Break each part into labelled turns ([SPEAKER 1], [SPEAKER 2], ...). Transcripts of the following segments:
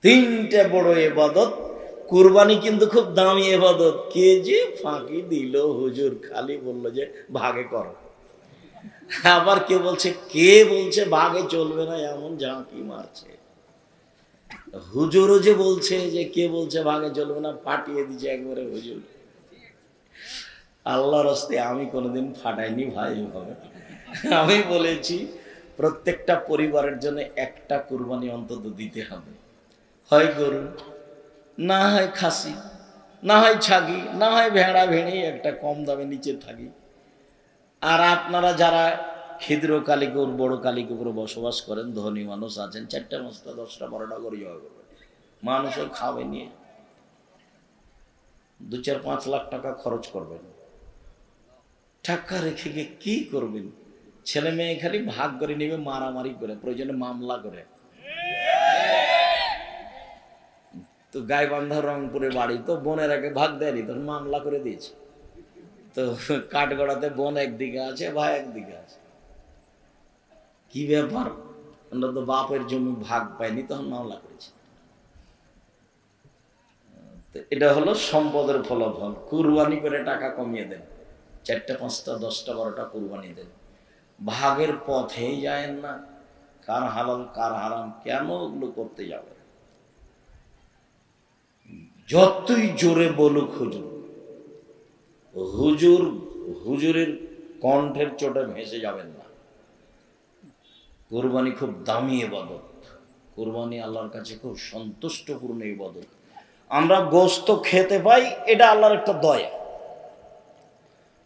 [SPEAKER 1] তিনটা বড় ইবাদত। কুরবানি কিন্তু খুব দামি ইবাদত। কে যে ফাঁকি দিল হুজুর, খালি বলল যে ভাগে করো। আবার কে বলছে ভাগে চলবে না, এমন ঝাঁকি মারছে। হুজুরও যে বলছে যে কে বলছে ভাগে চলবে না, ফাটিয়ে দিচ্ছে একবারে হুজুর। আল্লাহর হস্তে আমি কোনোদিন ফাটাইনি ভাই এভাবে। আমি বলেছি প্রত্যেকটা পরিবারের জন্য একটা কুরবানি অন্তত দিতে হবে, হয় গরু, না হয় খাসি, না হয় ছাগি, না হয় ভেড়া ভেড়ে একটা কম দামে নিচে থাকি। আর আপনারা যারা ক্ষুদ্র কালিকুর বড় কালিকুরে বসবাস করেন, ধনী মানুষ আছেন, 4টা 5টা 10টা 12টা করে জয় করবেন, মানুষও খাবে নিয়ে 2-4-5 লাখ টাকা খরচ করবেন। টাকা রেখে গিয়ে কি করবেন? ছেলে মেয়ে খালি ভাগ করে নেবে, মারামারি করে, প্রয়োজনে মামলা করে। তো গাইবান্ধা রংপুরে বাড়ি, তো বোনের আগে ভাগ দেয়নি, তখন মামলা করে দিয়েছে। তো কাঠগড়াতে বোন একদিকে আছে, ভাই একদিকে আছে। কি ব্যাপার, আমরা তো বাপের জমি ভাগ পাইনি, তখন মামলা করেছে। তো এটা হলো সম্পদের ফলাফল। কুরবানি করে টাকা কমিয়ে দেন, 4টা 5টা 10টা 12টা কুরবানি দেন, ভাগের পথেই যায়েন না। কার হালাল কার হারাম কেন ওগুলো করতে যাবে? যতই জোরে বলুক হুজুর, হুজুরের কণ্ঠের চোটে ভেসে যাবেন না। কুরবানি খুব দামি ইবাদত। কুরবানি আল্লাহর কাছে খুব সন্তুষ্টপূর্ণ ইবাদত। আমরা গোশত খেতে পাই, এটা আল্লাহর একটা দয়া।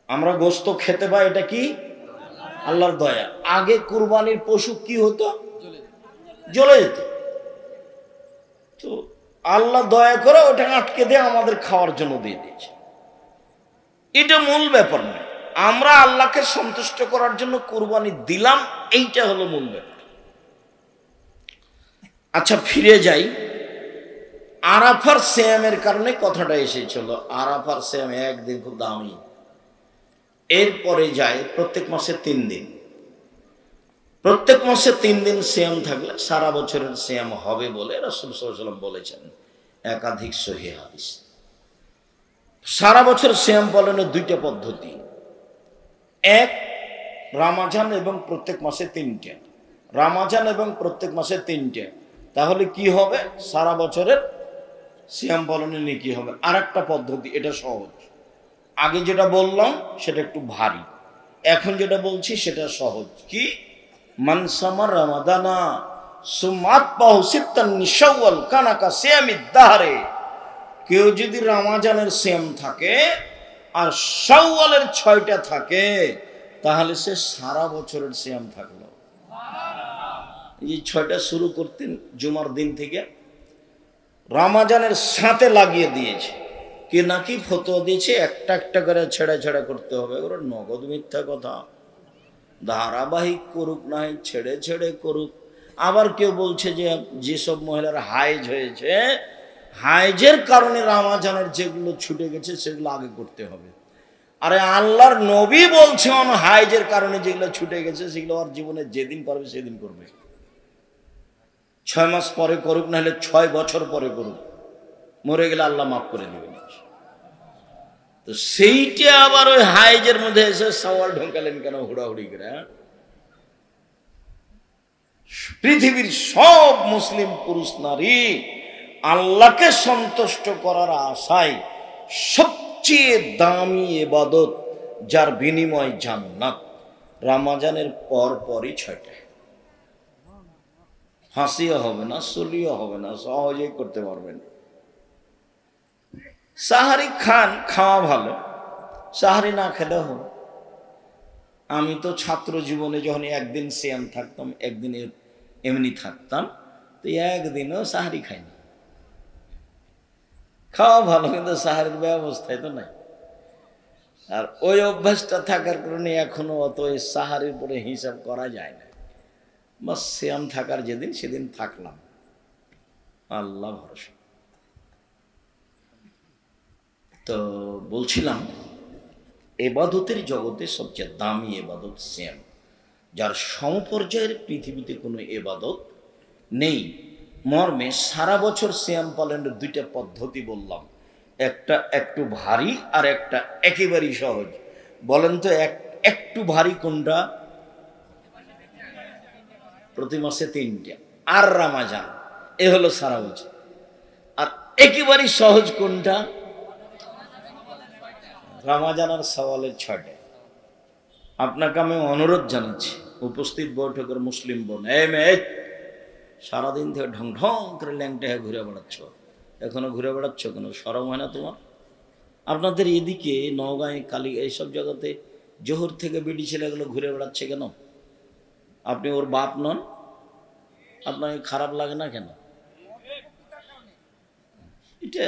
[SPEAKER 1] আমরা গোশত খেতে পাই, এটা কি? আল্লাহর দয়া। আগে কুরবানির পশু কি হতো? জ্বলে যেত। তো আল্লাহ দয়া করে ওটা আটকে দিয়ে আমাদের খাওয়ার জন্য দিয়ে দিয়েছে। এটা মূল ব্যাপার নয়। আমরা আল্লাহকে সন্তুষ্ট করার জন্য কুরবানি দিলাম, এইটা হলো মূল ব্যাপার। আচ্ছা, ফিরে যাই। আরাফার সিয়ামের কারণে কথাটা এসেছিল। আরাফার সিয়াম একদিন খুব দামি। এরপরে যায় প্রত্যেক মাসে 3 দিন। প্রত্যেক মাসে 3 দিন সিয়াম থাকলে সারা বছরের সিয়াম হবে বলে রাসূল সাল্লাল্লাহু আলাইহি ওয়াসাল্লাম বলেছেন, একাধিক সহিহ হাদিস। সারা বছর সিয়াম পালনের 2টা পদ্ধতি। এক, রমজান এবং প্রত্যেক মাসে 3টে। রমজান এবং প্রত্যেক মাসে 3টে, তাহলে কি হবে? সারা বছরের সিয়াম পালনের নেকি হবে। আর একটা পদ্ধতি, এটা সহজ। আগে যেটা বললাম সেটা একটু ভারী, এখন যেটা বলছি সেটা সহজ। কি? মান সামা রমাদানা সুমাতবাহু সিত্তান মিন শাওয়াল কানা কা সিয়ামিদ দাহরে। কেউ যদি রমজানের সিয়াম থাকে আর শাওয়ালের 6টা থাকে, তাহলে সে সারা বছরের সিয়াম থাকলো। এই 6টা শুরু করতেন জুমার দিন থেকে, রমজানের সাথে লাগিয়ে দিয়েছে। কে নাকি ফতোয়া দিয়েছে একটা একটা করে ছেড়া ছেড়া করতে হবে। ওরা নগদ মিথ্যা কথা। ধারাবাহিক করুক, নাই ছেড়ে ছেড়ে করুক। আবার কেউ বলছে যে যেসব মহিলার হাইজ হয়েছে, হাইজের কারণে রমজানের যেগুলো ছুটে গেছে সেগুলো আগে করতে হবে। আরে আল্লাহর নবী বলছেন হাইজের কারণে যেগুলো ছুটে গেছে সেগুলো আর জীবনে যেদিন পারবে সেদিন করবে। 6 মাস পরে করুক, না হলে 6 বছর পরে করুক, মরে গেলে আল্লাহ মাফ করে দেবেন। তো সেইটা আবার ওই হাইজের মধ্যে এসে সওয়াল ঢোকালেন কেন হুড়াহুড়ি করে? পৃথিবীর সব মুসলিম পুরুষ নারী আল্লাহকে সন্তুষ্ট করার আশায় সবচেয়ে দামি ইবাদত, যার বিনিময় জান্নাত, রমজানের পরই 6টা। হাসিও হবে না, চলিও হবে না, সহজেই করতে পারবেন। সাহারি খান, খাওয়া ভালো, সাহারি না খেলে হবে। আমি তো ছাত্র জীবনে যখন একদিন সিয়াম থাকতাম, একদিন এমনি থাকতাম, তো একদিনও সাহারি খাইনি। খাওয়া ভালো, কিন্তু সাহারির ব্যবস্থায় তো নাই। আর ওই অভ্যাসটা থাকার কারণে এখনো অত ওই সাহারির পরে হিসাব করা যায় না। বাস সিয়াম থাকার যেদিন সেদিন থাকলাম, আল্লাহ ভরসা। তো বলছিলাম, এবাদতের জগতে সবচেয়ে দামি এবাদত সিয়াম, যার সমপর্যায়ের পৃথিবীতে কোনো এবাদত নেই। মর্মে সারা বছর সিয়াম পালনের দুইটা পদ্ধতি বললাম, একটা একটু ভারী আর একটা একেবারেই সহজ। বলেন তো একটু ভারী কোনটা? প্রতি মাসে 3টা আর রমজান, এ হলো সারা বছর। আর একেবারেই সহজ কোনটা? রমজান আর সওয়ালের 6টা। আপনাকে আমি অনুরোধ জানাচ্ছি, উপস্থিত বৈঠকের মুসলিম বোন, সারাদিন থেকে ঢং ঢং করে ল্যাংটা হয়ে ঘুরে বেড়াচ্ছ, এখনো ঘুরে বেড়াচ্ছ কেন? শরম হয় না তোমার? আপনাদের এদিকে নওগাঁয়, কালী, এইসব জায়গাতে জোহর থেকে বেটি ছেলেগুলো ঘুরে বেড়াচ্ছে কেন? আপনি ওর বাপ নন? আপনাকে খারাপ লাগে না কেন? এটা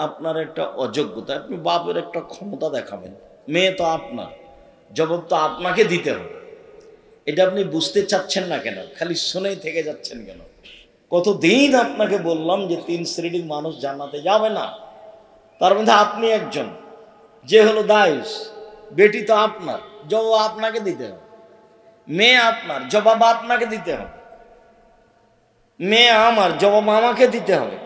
[SPEAKER 1] আপনার একটা অযোগ্যতা। আপনি বাপের একটা ক্ষমতা দেখাবেন, মেয়ে তো আপনার, জবাব তো আপনাকে দিতে হবে। এটা আপনি বুঝতে চাচ্ছেন না কেন? খালি শুনেই থেকে যাচ্ছেন কেন? কতদিন আপনাকে বললাম যে 3 শ্রেণীর মানুষ জান্নাতে যাবে না, তার মধ্যে আপনি একজন, যে হলো দায়ুস। বেটি তো আপনার, জবাব আপনাকে দিতে হবে। মেয়ে আপনার, জবাব আপনাকে দিতে হবে। মেয়ে আমার, জবাব আমাকে দিতে হবে।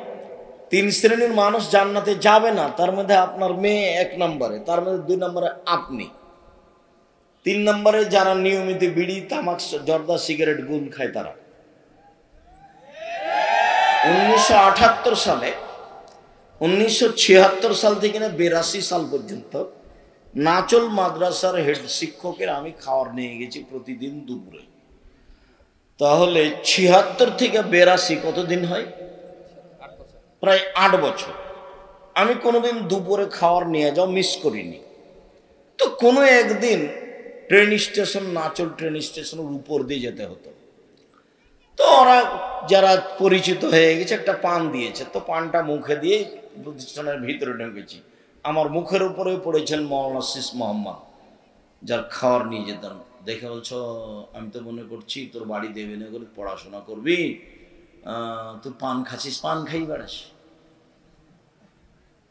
[SPEAKER 1] 3 শ্রেণীর মানুষ জান্নাতে যাবে না, তার মধ্যে আপনার মেয়ে 1 নম্বরে, তার মধ্যে 2 নম্বরে আপনি, 3 নম্বরে যারা নিয়মিত বিড়ি, তামাক, জর্দা, সিগারেট, গুল খায় তারা। 1978 সালে, 1976 সাল থেকে 82 সাল পর্যন্ত নাচল মাদ্রাসার হেড শিক্ষকের আমি খাওয়ার নিয়ে গেছি প্রতিদিন দুপুরে। তাহলে 76 থেকে 82 কতদিন হয়? প্রায় 8 বছর। আমি কোনোদিন দুপুরে খাওয়ার নিয়ে যাও মিস করিনি। তো কোনো একদিন ট্রেন স্টেশন, নাচল ট্রেন স্টেশনের উপর দিয়ে যেতে হতো। তো ওরা যারা পরিচিত হয়ে গেছে একটা পান দিয়েছে, তো পানটা মুখে দিয়ে প্রতিষ্ঠানের ভিতরে ঢুকেছি। আমার মুখের উপরে পড়েছেন মৌলানা সিস মোহাম্মদ, যার খাওয়ার নিয়ে যেতাম। দেখে বলছো, আমি তো মনে করছি তোর বাড়ি দেবে না করে পড়াশোনা করবি, তুই পান খাচ্ছিস, পান খাই বেড়াস।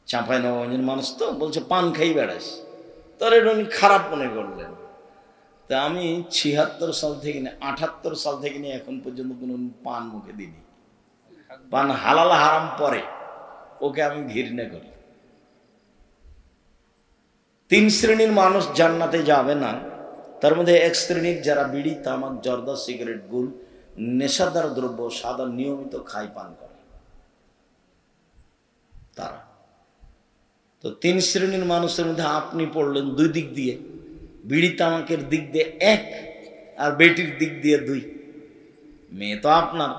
[SPEAKER 1] চাঁপাই নবাবগঞ্জের মানুষ তো, বলছে পান খাই বেড়াস। তোর এটা উনি খারাপ মনে করলেন। তা আমি 76 সাল থেকে 78 সাল থেকে নিয়ে এখন পর্যন্ত কোনো পান মুখে দিইনি। পান হালাল হারাম পরে, ওকে আমি ঘৃণা করি। 3 শ্রেণীর মানুষ জান্নাতে যাবে না, তার মধ্যে 1 শ্রেণীর যারা বিড়ি, তামাক, জর্দা, সিগারেট, গুল, নেশাদার দ্রব্য সাদা নিয়মিত খায়, পান করে তারা। তো 3 শ্রেণীর মানুষের মধ্যে আপনি পড়লেন 2 দিক দিয়ে, বিড়ি তামাকের দিক দিয়ে 1 আর বেটির দিক দিয়ে 2। মেয়ে তো আপনার,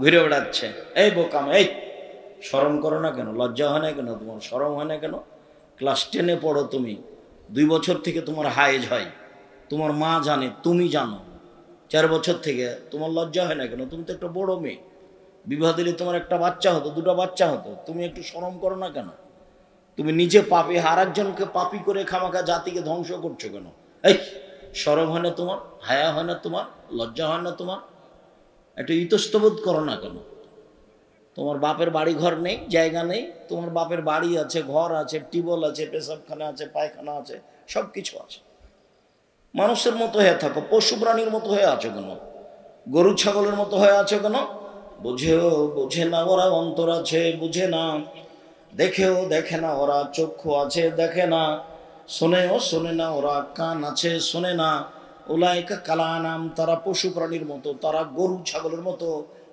[SPEAKER 1] ঘুরে বেড়াচ্ছে। এই বোকাম, এই শরম করো না কেন? লজ্জা হয় না কেন? তোমার শরম হয় না কেন? ক্লাস 10-এ পড়ো তুমি, 2 বছর থেকে তোমার হায়েজ হয়, তোমার মা জানে, তুমি জানো। 4 বছর থেকে তোমার লজ্জা হয় না কেন? তুমি তো একটা বড় মেয়ে, বিবাহ দিলে তোমার একটা বাচ্চা হতো, 2টা বাচ্চা হতো। তুমি একটু শরম করো না কেন? তুমি নিজে পাপী, আর একজনকে পাপী করে খামাখা জাতিকে ধ্বংস করছো কেন? এই শরম হয় না তোমার? হায়া হয় না তোমার? লজ্জা হয় না তোমার? একটু ইতস্তবোধ করো না কেন? তোমার বাপের বাড়ি ঘর নেই, জায়গা নেই? তোমার বাপের বাড়ি আছে, ঘর আছে, টিউবওয়েল আছে, পেশাবখানা আছে, পায়খানা আছে, সব কিছু আছে। মানুষের মতো হয়ে থাকো, পশু প্রাণীর মতো হয়ে আছো কেন? গরু ছাগলের মতো হয়ে আছো কেন? বুঝেও বুঝে না ওরা, অন্তর আছে বুঝে না, দেখেও দেখে না ওরা, চক্ষু আছে দেখে না, শোনেও শোনে না ওরা, কান আছে শোনে না। উলাইকা কালানাম, তারা পশু প্রাণীর মতো, তারা গরু ছাগলের মতো,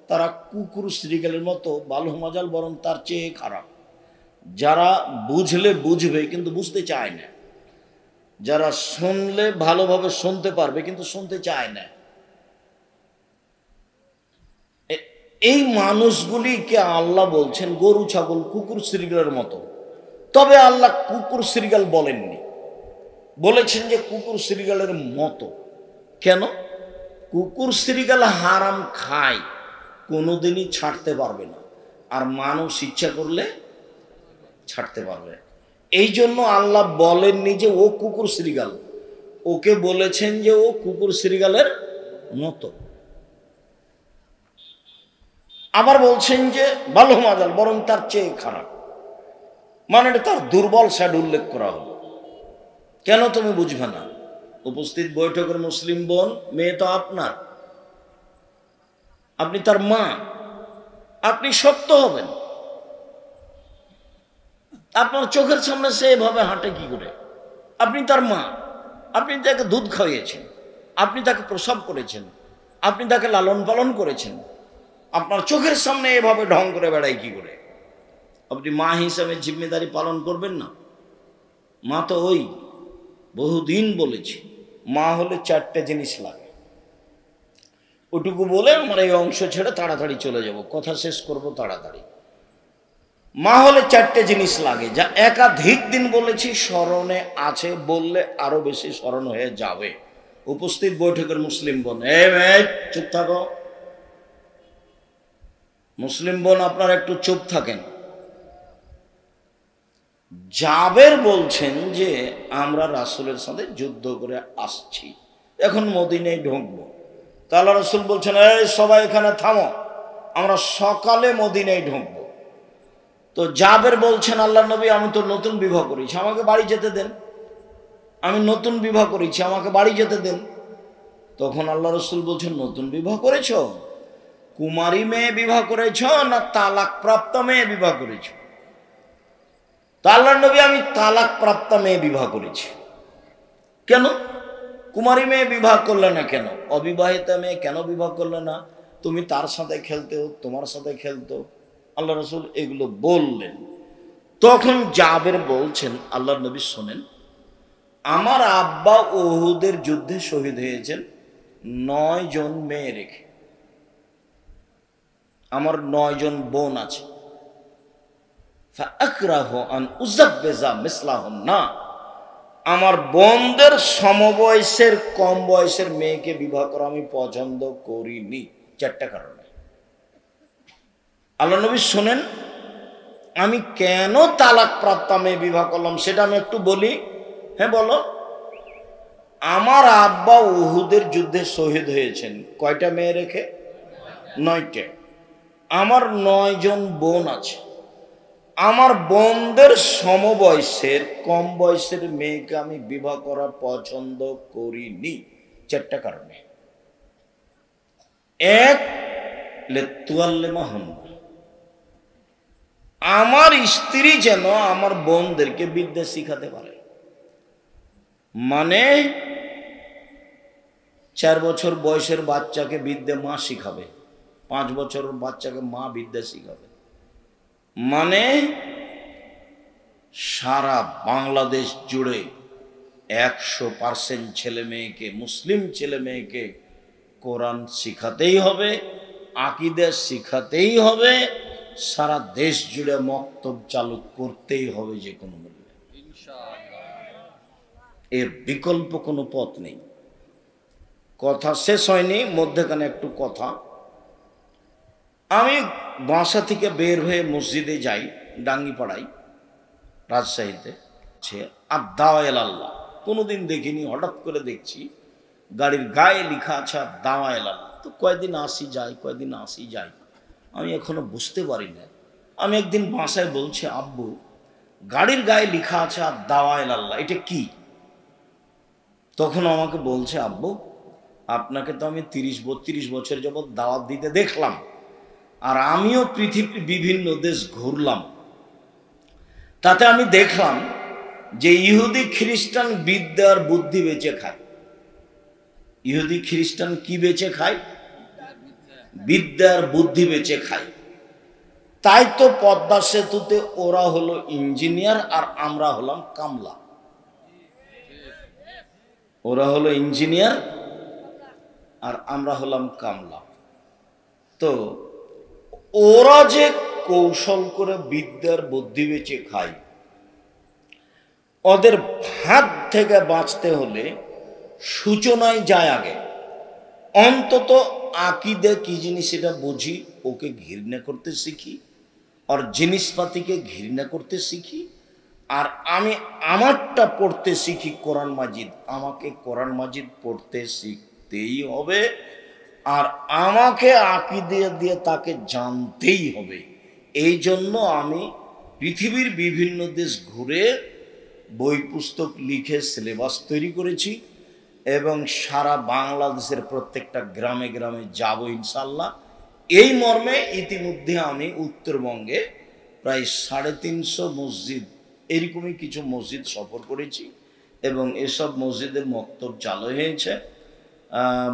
[SPEAKER 1] তারা কুকুর শ্রীগালের মতো, বালু মজাল, বরং তার চেয়ে খারাপ। যারা বুঝলে বুঝবে কিন্তু বুঝতে চায় না, যারা শুনলে ভালোভাবে শুনতে পারবে কিন্তু শুনতে চায় না, এই মানুষগুলিকে আল্লাহ বলছেন গরু ছাগল কুকুর শ্রীগালের মতো। তবে আল্লাহ কুকুর শ্রীগাল বলেননি, বলেছেন যে কুকুর শ্রীগালের মতো। কেন? কুকুর শ্রীগাল হারাম খায়, কোনোদিনই ছাড়তে পারবে না, আর মানুষ ইচ্ছা করলে ছাড়তে পারবে। এই জন্য আল্লাহ বলেননি যে ও কুকুর শ্রীগাল, ওকে বলেছেন যে ও কুকুর শ্রীগালের মতো। আবার বলছেন যে বালু মাজাল, বরং তার চেয়ে খারাপ, মানে তার দুর্বল সাইড উল্লেখ করা হলো। কেন তুমি বুঝবে না? উপস্থিত বৈঠকের মুসলিম বোন, মেয়ে তো আপনার, আপনি তার মা, আপনি শক্ত হবেন। আপনার চোখের সামনে সে এভাবে হাঁটে কি করে? আপনি তার মা, আপনি তাকে দুধ খাইয়েছেন, আপনি তাকে প্রসব করেছেন, আপনি তাকে লালন পালন করেছেন, আপনার চোখের সামনে এভাবে ঢং করে বেড়ায় কি করে? আপনি মা হিসাবে জিম্মেদারি পালন করবেন না? মা তো ওই বহুদিন বলেছি, মা হলে 4টে জিনিস লাগে। ওটুকু বলে আমার এই অংশ ছেড়ে তাড়াতাড়ি চলে যাব, কথা শেষ করব তাড়াতাড়ি। মা হলে 4টে জিনিস লাগে, যা একাধিক দিন বলেছি, স্মরণে আছে, বললে আরো বেশি স্মরণ হয়ে যাবে। উপস্থিত বৈঠকের মুসলিম বোন, চুপ থাকো। মুসলিম বোন আপনারা একটু চুপ থাকেন। জাবের বলছেন যে আমরা রাসূলের সাথে যুদ্ধ করে আসছি, এখন মদিনায় ঢুকবো। তা আল্লাহ রাসূল বলছেন, এই সবাই এখানে থামো, আমরা সকালে মদিনায় ঢুকবো। তো জাবের বলছেন, আল্লাহ নবী আমি তো নতুন বিবাহ করেছি, আমাকে বাড়ি যেতে দেন। আমি নতুন বিবাহ করেছি, আমাকে বাড়ি যেতে দেন। তখন আল্লাহ রাসূল বলছেন, নতুন বিবাহ করেছো? কুমারী মেয়ে বিবাহ করেছ না তালাক প্রাপ্ত মেয়ে বিবাহ করেছ? তা আল্লাহর নবী আমি তালাক প্রাপ্ত মেয়ে বিবাহ করেছি। কেন কুমারী মেয়ে বিবাহ করলে না? কেন অবিবাহিতা মেয়ে কেন বিবাহ করলে না? তুমি তার সাথে খেলতে, তোমার সাথে খেলতো। আল্লাহ রাসূল এগুলো বললেন। তখন জাবের বলছেন, আল্লাহর নবী শোনেন, আমার আব্বা উহুদের যুদ্ধে শহীদ হয়েছেন 9 জন মেয়ে রেখে। আমার 9 জন বোন আছে। আমার বোনদের সমবয়সের কম বয়সের মেয়েকে বিবাহ করা আমি পছন্দ করিনি, 4টা কারণে। আল্লাহ নবী শোনেন, আমি কেন তালাক প্রাপ্ত মেয়ে বিবাহ করলাম সেটা আমি একটু বলি। হ্যাঁ বলো। আমার আব্বা উহুদের যুদ্ধে শহীদ হয়েছেন কয়টা মেয়ে রেখে? 9টে। আমার 9 জন বোন আছে। আমার বোনদের সমবয়সের কম বয়সের মেয়েকে আমি বিবাহ করা পছন্দ করিনি, 4টা কারণে। 1, লেতুয়াল্লেমা হন, আমার স্ত্রী যেন আমার বোনদেরকে বিদ্যা শিখাতে পারে। মানে 4 বছর বয়সের বাচ্চাকে বিদ্যা মা শিখাবে, 5 বছরের বাচ্চাকে মা বিদ্যা শিখাবে। মানে সারা বাংলাদেশ জুড়ে 100% ছেলে মেয়েকে, মুসলিম ছেলে মেয়েকে কোরআন শিখাতেই হবে, আকীদা শিখাতেই হবে, সারা দেশ জুড়ে মক্তব চালু করতেই হবে যে কোনো মূল্যে। এর বিকল্প কোনো পথ নেই। কথা শেষ হয়নি, মধ্যখানে একটু কথা। আমি বাসা থেকে বের হয়ে মসজিদে যাই, ডাঙ্গিপাড়ায়, রাজশাহীতে। আর দাওয়াল আল্লাহ কোনোদিন দেখিনি, হঠাৎ করে দেখছি গাড়ির গায়ে লেখা আছে দাওয়াল আল্লাহ। তো কয়দিন আসি যাই, কয়দিন আসি যাই, আমি এখনো বুঝতে পারি না। আমি একদিন বাসায় বলছি, আব্বু গাড়ির গায়ে লেখা আছে আর দাওয়াল আল্লাহ, এটা কি? তখন আমাকে বলছে, আব্বু আপনাকে তো আমি 30-32 বছর যাবৎ দাওয়াত দিতে দেখলাম, আর আমিও পৃথিবীর বিভিন্ন দেশ ঘুরলাম, তাতে আমি দেখলাম যে ইহুদি খ্রিস্টান বিদ্যা আর বুদ্ধি বেচে খায়। ইহুদি খ্রিস্টান কি বেচে খায়? বিদ্যা আর বুদ্ধি বেচে খায়। তাই তো পদ্মা সেতুতে ওরা হলো ইঞ্জিনিয়ার আর আমরা হলাম কামলা। ওরা হলো ইঞ্জিনিয়ার আর আমরা হলাম কামলা। তো ওরা যে কৌশল করে বিদ্যার বুদ্ধি বেচে খায়, ওদের হাত থেকে বাঁচতে হলে সূচনায় যায় আগে। অন্তত আকীদা কি জিনিস এটা বুঝি, ওকে ঘৃণা করতে শিখি, আর জিনিসপাতিকে ঘৃণা করতে শিখি। আর আমি আমারটা পড়তে শিখি কোরআন মাজিদ। আমাকে কোরআন মাজিদ পড়তে শিখতেই হবে, আর আমাকে আকীদা দিয়ে তাকে জানতেই হবে। এই জন্য আমি পৃথিবীর বিভিন্ন দেশ ঘুরে বই পুস্তক লিখে সিলেবাস তৈরি করেছি, এবং সারা বাংলাদেশের প্রত্যেকটা গ্রামে গ্রামে যাব ইনশাল্লাহ। এই মর্মে ইতিমধ্যে আমি উত্তরবঙ্গে প্রায় 350 মসজিদ, এরকমই কিছু মসজিদ সফর করেছি এবং এসব মসজিদের মক্তব চালু হয়েছে।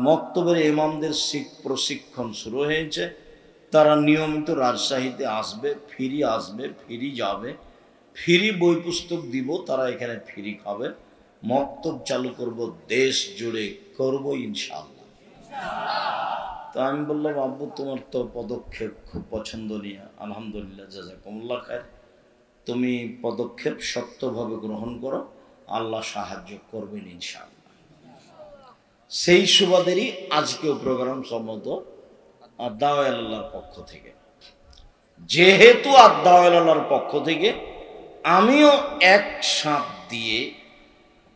[SPEAKER 1] মক্তবের ইমামদের প্রশিক্ষণ শুরু হয়েছে। তারা নিয়মিত রাজশাহীতে আসবে, ফিরি যাবে, ফ্রি বই পুস্তক দিব, তারা এখানে ফ্রি খাবে। মক্তব চালু করব, দেশ জুড়ে করব ইনশাআল্লাহ। তো আমি বললাম, আব্বু তোমার তো পদক্ষেপ খুব পছন্দনীয়, আলহামদুলিল্লাহ, জাযাকুমুল্লাহ খায়র। তুমি পদক্ষেপ শক্তভাবে গ্রহণ করো, আল্লাহ সাহায্য করবেন ইনশাআল্লাহ। সেই সুবাদেরই আজকেও প্রোগ্রাম সম্মত আদ-দাওয়া ইলাল্লাহর পক্ষ থেকে। যেহেতু আদ-দাওয়া ইলাল্লাহর পক্ষ থেকে আমিও এক সাথ দিয়ে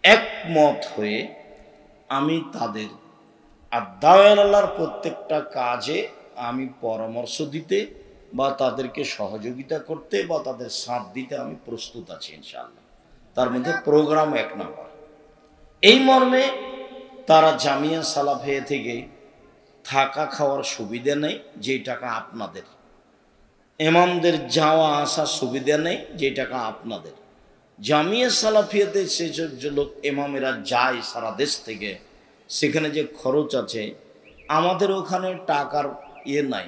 [SPEAKER 1] একমত হয়ে আমি তাদের আদ-দাওয়া ইলাল্লাহর প্রত্যেকটা কাজে আমি পরামর্শ দিতে বা তাদেরকে সহযোগিতা করতে বা তাদের সাথ দিতে আমি প্রস্তুত আছি ইনশাআল্লাহ। তার মধ্যে প্রোগ্রাম এক নম্বর। এই মর্মে তারা জামিয়া সালাফিয়া থেকে থাকা খাওয়ার সুবিধা নেই, যে টাকা আপনাদের। ইমামদের যাওয়া আসার সুবিধা নেই, যে টাকা আপনাদের। জামিয়া সালাফিয়াতে সেসব যে লোক ইমামেরা যায় সারা দেশ থেকে, সেখানে যে খরচ আছে, আমাদের ওখানে টাকার নাই,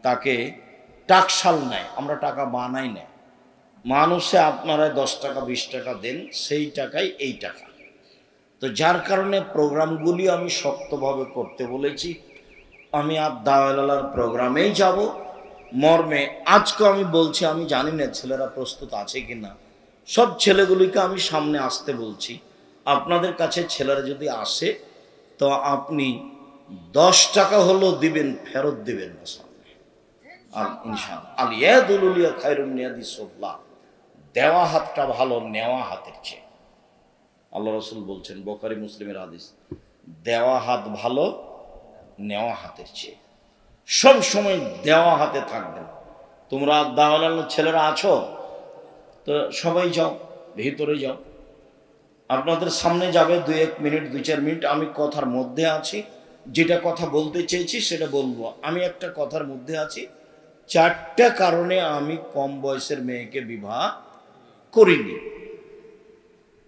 [SPEAKER 1] তাকে টাকশাল নেয়, আমরা টাকা বানাই না। মানুষে আপনারা 10 টাকা 20 টাকা দেন, সেই টাকাই এই টাকা। তো যার কারণে প্রোগ্রামগুলি আমি শক্তভাবে করতে বলেছি। আমি আদ-দাওয়া ইলাল্লাহর প্রোগ্রামেই যাব মর্মে আজকে আমি বলছি, আমি জানি না ছেলেরা প্রস্তুত আছে কি না। সব ছেলেগুলিকে আমি সামনে আসতে বলছি। আপনাদের কাছে ছেলেরা যদি আসে তো আপনি 10 টাকা হলেও দিবেন, ফেরত দিবেন না সামনে। আর ইনশাআল্লাহ আল ইয়াদুল খায়রুন নিয়াদি সুবলা, দেওয়া হাতটা ভালো নেওয়া হাতের চেয়ে। আল্লাহ রাসূল বলছেন, বুখারী মুসলিমের হাদিস, দেওয়া হাত ভালো নেওয়া হাতের চেয়ে। সব সময় দেওয়া হাতে থাকবেন। তোমরা আদ-দাওয়া ইলাল্লাহর ছেলেরা আছো তো সবাই যাও, ভিতরে যাও। আপনাদের সামনে যাবে 2-1 মিনিট 2-4 মিনিট, আমি কথার মধ্যে আছি, যেটা কথা বলতে চেয়েছি সেটা বলবো। আমি একটা কথার মধ্যে আছি। 4টা কারণে আমি কম বয়সের মেয়েকে বিবাহ করিনি।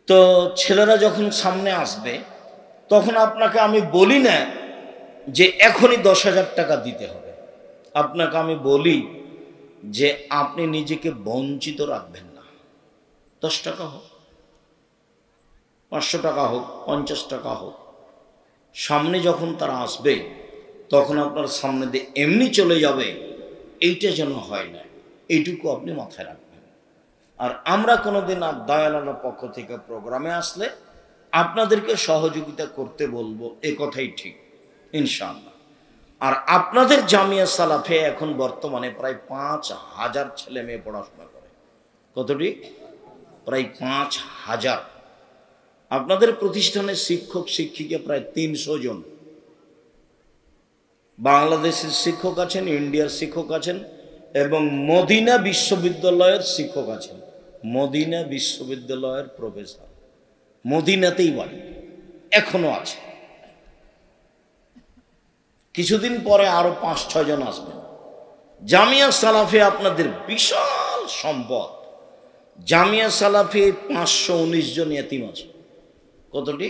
[SPEAKER 1] তো ছেলেরা যখন সামনে আসবে তখন আপনাকে আমি বলি না যে এখনই 10,000 টাকা দিতে হবে। আপনাকে আমি বলি যে আপনি নিজেকে বঞ্চিত রাখবেন না। 10 টাকা হোক, 500 টাকা হোক, 50 টাকা হোক, সামনে যখন তারা আসবে তখন আপনার সামনে দিয়ে এমনি চলে যাবে, এইটা যেন হয় না, এইটুকু আপনি মাথায় রাখবেন। আর আমরা কোনোদিন আদ-দাওয়া ইলাল্লাহর পক্ষ থেকে প্রোগ্রামে আসলে আপনাদেরকে সহযোগিতা করতে বলবো, এ কথাই ঠিক ইনশাআল্লাহ। আর আপনাদের জামিয়া সালাফে এখন বর্তমানে প্রায় 5,000 ছেলে মেয়ে পড়াশোনা করে। কতটি? প্রায় 5,000। আপনাদের প্রতিষ্ঠানের শিক্ষক শিক্ষিকা প্রায় 300 জন। বাংলাদেশের শিক্ষক আছেন, ইন্ডিয়ার শিক্ষক আছেন এবং মদিনা বিশ্ববিদ্যালয়ের শিক্ষক আছেন। মদিনা বিশ্ববিদ্যালয়ের প্রফেসর, মদিনাতেই বাড়ি, এখনো আছে। কিছুদিন পরে আরো 5-6 জন আসবেন। জামিয়া সালাফে আপনাদের বিশাল সম্পদ। জামিয়া সালাফে 519 জন ইতিম আছে। কতটি?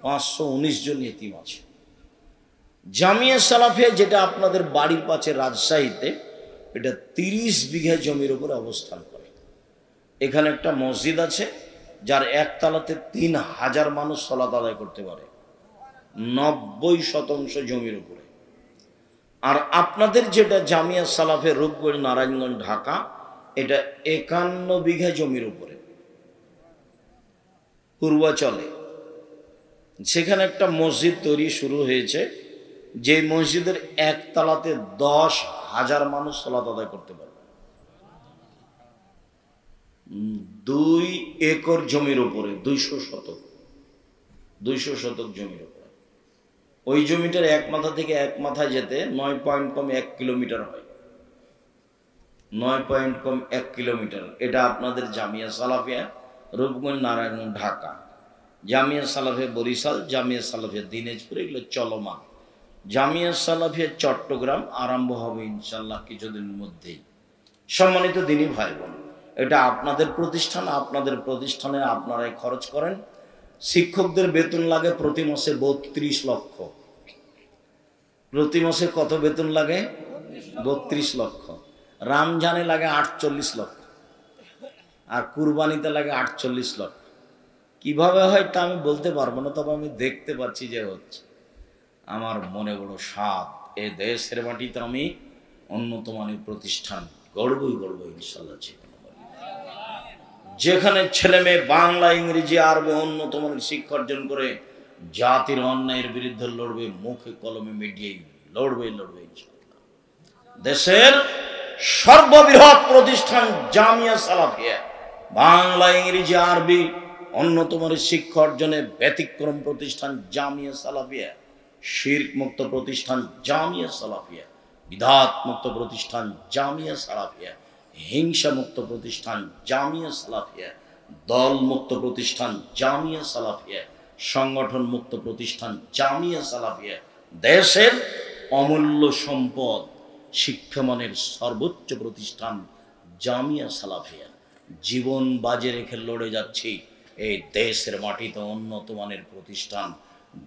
[SPEAKER 1] 519 জন ইতিম আছে। জামিয়া সালাফে যেটা আপনাদের বাড়ির পাশে রাজশাহীতে, এটা 30 বিঘা জমির উপর অবস্থান করে। এখানে একটা মসজিদ আছে যার একতলাতে 3,000 মানুষ সালাত আদায় করতে পারে, 90% জমির উপরে। আর আপনাদের যেটা জামিয়া সালাফে রূপগঞ্জ নারায়ণগঞ্জ ঢাকা, এটা 51 বিঘা জমির উপরে পূর্বাচলে। সেখানে একটা মসজিদ তৈরি শুরু হয়েছে, যে মসজিদের একতলাতে 10,000 মানুষ সালাত আদায় করতে পারে। 2 একর জমির উপরে, 200 শতক জমির উপরে। ওই জমিটার এক মাথা থেকে এক মাথায় যেতে 9.1 কিলোমিটার হয়। 9.1 কিলোমিটার। এটা আপনাদের জামিয়া সালাফিয়া রূপগঞ্জ নারায়ণগঞ্জ ঢাকা, জামিয়া সালাফিয়া বরিশাল, জামিয়া সালাফিয়া দিনাজপুর, এগুলো চলমান। জামিয়া সালাফিয়া চট্টগ্রাম আরম্ভ হবে ইনশাল্লাহ কিছুদিনের মধ্যেই। সম্মানিত দিনী ভাই বোন, এটা আপনাদের প্রতিষ্ঠান, আপনাদের প্রতিষ্ঠানে আপনারাই খরচ করেন। শিক্ষকদের বেতন লাগে প্রতি মাসে 32 লক্ষ। প্রতি মাসে কত বেতন লাগে? 32 লক্ষ। রমজানে লাগে 48 লক্ষ, আর কুরবানিতে লাগে 48 লক্ষ। কিভাবে হয় তা আমি বলতে পারবো না, তবে আমি দেখতে পাচ্ছি যে হচ্ছে। আমার মনে বড় সাধ, এ দেশের মাটিতে আমি উন্নত মানের প্রতিষ্ঠান গড়বই গড়ব ইনশাল্লাহ। যেখানে ছেলে মেয়ে বাংলা, ইংরেজি, আরবি উন্নত মানের শিক্ষা অর্জন করে জাতির অন্যায়ের বিরুদ্ধে লড়বে, মুখে কলমে মিডিয়ায় লড়বে ইনশাল্লাহ। দেশের সর্ববৃহৎ প্রতিষ্ঠান জামিয়া সালাফিয়া, বাংলা, ইংরেজি, আরবি উন্নত মানের শিক্ষা অর্জনে ব্যতিক্রম প্রতিষ্ঠান জামিয়া সালাফিয়া, শিরক মুক্ত প্রতিষ্ঠান জামিয়া সালাফিয়া, বিদাত মুক্ত প্রতিষ্ঠান জামিয়া সালাফিয়া, হিংসা মুক্ত প্রতিষ্ঠান জামিয়া সালাফিয়া, দল মুক্ত প্রতিষ্ঠান জামিয়া সালাফিয়া, সংগঠন মুক্ত প্রতিষ্ঠান জামিয়া সালাফিয়া, দেশের অমূল্য সম্পদ শিক্ষামানের সর্বোচ্চ প্রতিষ্ঠান জামিয়া সালাফিয়া। জীবন বাজে রেখে লড়ে যাচ্ছি এই দেশের মাটিতে উন্নত মানের প্রতিষ্ঠান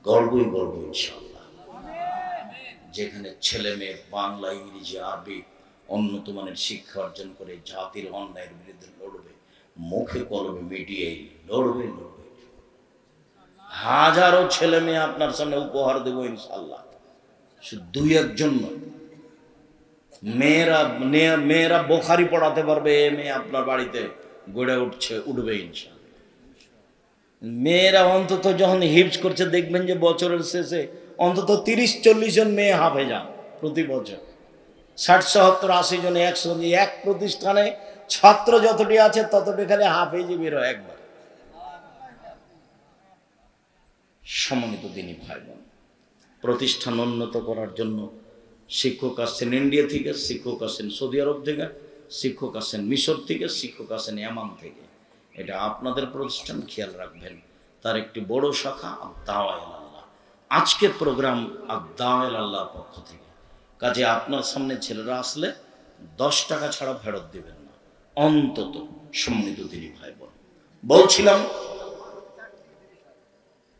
[SPEAKER 1] গর্বই গর্ব ইনশাআল্লাহ। যেখানে ছেলে মেয়ে বাংলা, ইংরেজি, আরবি উন্নত মানের শিক্ষা অর্জন করে জাতির অন্যায়ের বিরুদ্ধে লড়বে, মুখে কলমে মিডিয়ায় লড়বে। হাজারো ছেলে মেয়ে আপনার সামনে উপহার দেব ইনশাআল্লাহ, শুধু দুই একজন নয়। মেয়েরা বোখারি পড়াতে পারবে, এ মেয়ে আপনার বাড়িতে গড়ে উঠবে ইনশাআল্লাহ। মেয়েরা অন্তত যখন হিফজ করছে দেখবেন যে বছরের শেষে অন্তত 30-40 জন মেয়ে হাফেজা প্রতি বছর। 60-70-80 জন 100 জন এক প্রতিষ্ঠানে ছাত্র যতটি আছে ততটি খালি হাফেজি বের হয় একবার। সম্মানিত দিনী ভাই বোন, প্রতিষ্ঠান উন্নত করার জন্য শিক্ষক আসছেন ইন্ডিয়া থেকে, শিক্ষক আসছেন সৌদি আরব থেকে, শিক্ষক আসছেন মিশর থেকে, শিক্ষক আসছেন ইয়ামান থেকে। এটা আপনাদের প্রতিষ্ঠান, খেয়াল রাখবেন। তার একটি বড় শাখা আদ-দাওয়া ইলাল্লাহ। আজকের প্রোগ্রাম আদ-দাওয়া ইলাল্লাহর পক্ষ থেকে। কাজে আপনার সামনে ছেলেরা আসলে 10 টাকা ছাড়া ফেরত দিবেন না অন্তত। সম্মানিত দিনী ভাই বোন, বলছিলাম